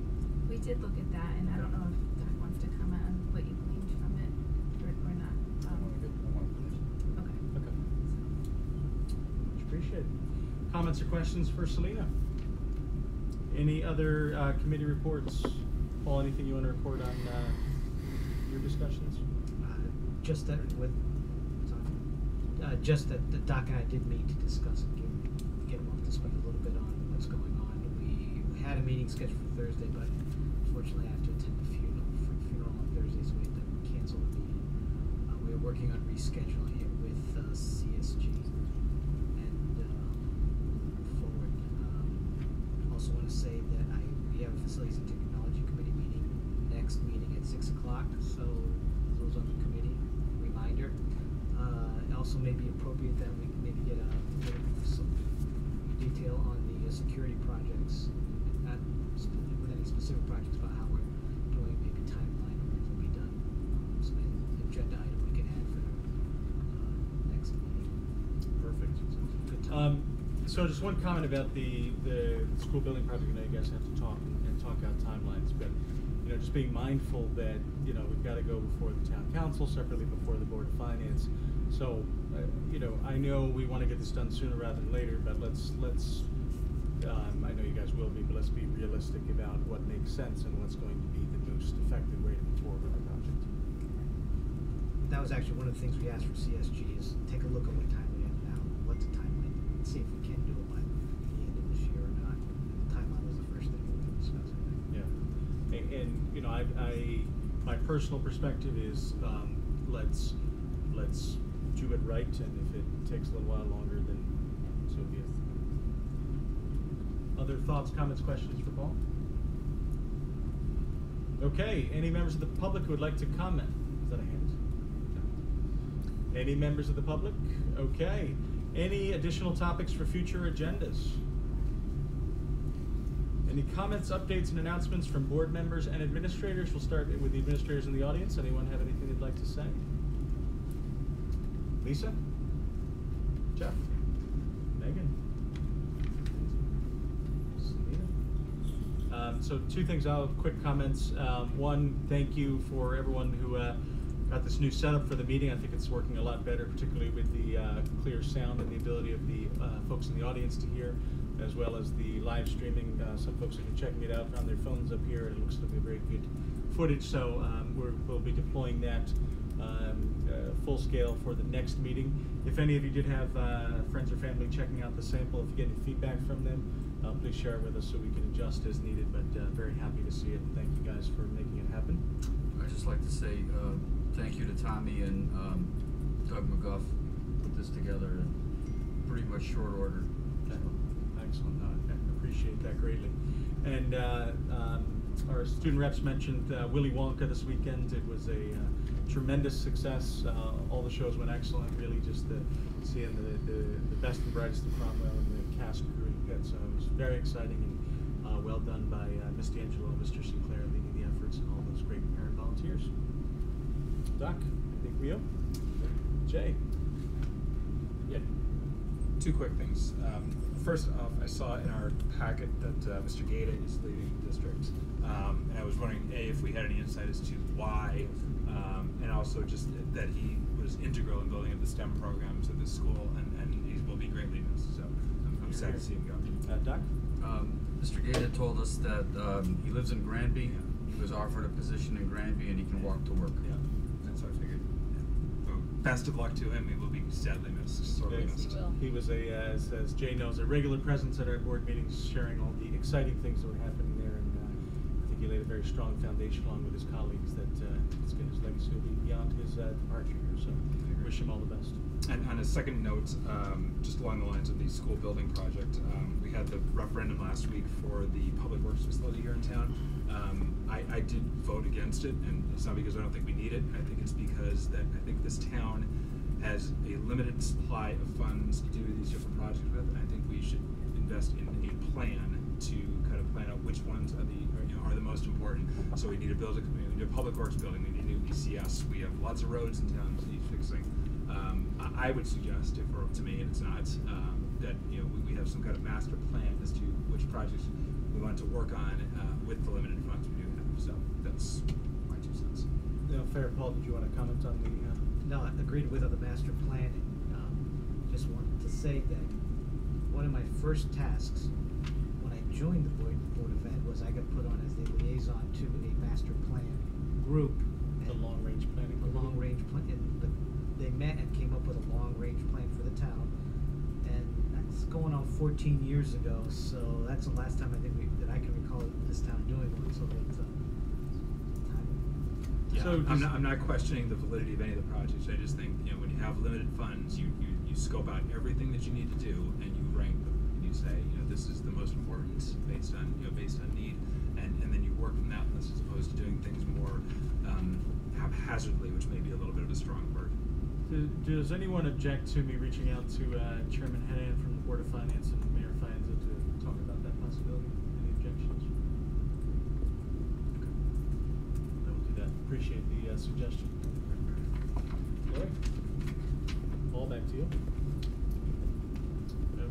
We did look at that, and I don't know if Doc wants to comment on what you gleaned from it or not. Okay. Okay. Much appreciated. Comments or questions for Selena? Any other committee reports? Paul, anything you want to report on your discussions? Just that the Doc and I did meet to discuss and get him up to speed a little bit on what's going on. We had a meeting scheduled for Thursday, but unfortunately I have to attend the funeral on Thursday, so we had to cancel the meeting. We are working on rescheduling it with CSG and move forward. Also want to say that we have a Facilities and Technology Committee meeting, next meeting at 6 o'clock, so those on the committee, reminder. Also may be appropriate that we can maybe get some detail on the security projects, not with any specific projects, but how we're doing, maybe timeline when it will be done. So maybe an agenda item we can add for the next meeting. Perfect. Good time. So just one comment about the school building project. I know you guys have to talk and talk out timelines, but just being mindful that we've got to go before the town council, separately before the Board of Finance. So I know we want to get this done sooner rather than later, but let's I know you guys will be, but let's be realistic about what makes sense and what's going to be the most effective way to move forward with the project. That was actually one of the things we asked for CSG is take a look at what time we have now, what's the timeline, and see if we can do it by the end of this year or not. The timeline was the first thing we were discussing. Yeah, and my personal perspective is let's do it right, and if it takes a little while longer, then so be it. Other thoughts, comments, questions for Paul? Okay, any members of the public who would like to comment? Is that a hand? No. Any members of the public? Okay. Any additional topics for future agendas? Any comments, updates, and announcements from board members and administrators? We'll start with the administrators in the audience. Anyone have anything they'd like to say? Lisa? Jeff? Megan? So two things, quick comments. One, thank you for everyone who got this new setup for the meeting. I think it's working a lot better, particularly with the clear sound and the ability of the folks in the audience to hear, as well as the live streaming. Some folks have been checking it out on their phones up here, and it looks to be very good footage. So we'll be deploying that full scale for the next meeting. If any of you did have friends or family checking out the sample, if you get any feedback from them, please share it with us so we can adjust as needed, but very happy to see it, and thank you guys for making it happen. I'd just like to say thank you to Tommy and Doug McGuff put this together in pretty much short order. Okay. Excellent. I appreciate that greatly. And our student reps mentioned Willy Wonka this weekend. It was a tremendous success. All the shows went excellent. Really, just seeing the best and brightest of Cromwell and the cast and crew in Pitt. So it was very exciting and well done by Ms. D'Angelo and Mr. Sinclair leading the efforts and all those great parent volunteers. Doc, anything for you? Jay? Yeah. Two quick things. First off, I saw in our packet that Mr. Gaeta is leaving the district. And I was wondering, A, if we had any insight as to why, and also just that he was integral in building up the STEM programs at this school, and he will be greatly missed. So I'm sad to see him go. Doc? Mr. Gaeta told us that he lives in Granby, was offered a position in Granby and he can walk to work. Yeah, that's what I figured. Yeah. Well, best of luck to him. He will be sadly missed, sorely missed. He was as Jay knows, a regular presence at our board meetings, sharing all the exciting things that were happening there, and I think he laid a very strong foundation along with his colleagues that his legacy will be beyond his departure here. So, wish him all the best. And on a second note, just along the lines of the school building project, we had the referendum last week for the public works facility here in town. I did vote against it, and it's not because I don't think we need it. I think it's because that I think this town has a limited supply of funds to do these different projects with. I think we should invest in a plan to kind of plan out which ones are the most important. So we need to build we need a public works building. We need a new ECS. We have lots of roads in town that need fixing. I would suggest, if it were up to me, and it's not, that we have some kind of master plan as to which projects we want to work on with the limited funds we do have. So that's my 2 cents. Fair, Paul. Did you want to comment on the? No, I agreed with the master plan. Just wanted to say that one of my first tasks when I joined the Board of Ed was I got put on as the liaison to a master plan group. The long-range planning. A long-range plan, but they met and came up with a long-range plan for the town, and that's going on 14 years ago. So that's the last time I think that I can recall this town doing one. So that's time. Yeah, so I'm not questioning the validity of any of the projects. I just think when you have limited funds, you scope out everything that you need to do, and you rank them, and you say this is the most important based on need, and then you work from that list as opposed to doing things more haphazardly, which may be a little bit of a strong word. Does anyone object to me reaching out to Chairman Hennan from the Board of Finance and Mayor Fienza to talk about that possibility? Any objections? Okay. I will do that. Appreciate the suggestion. Lloyd? All back to you.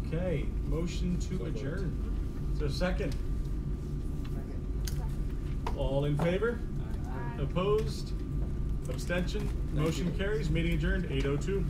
Okay. Motion to adjourn. Is there a second? Second. All in favor? Aye. Opposed? Abstention? Motion carries. Meeting adjourned, 8:02.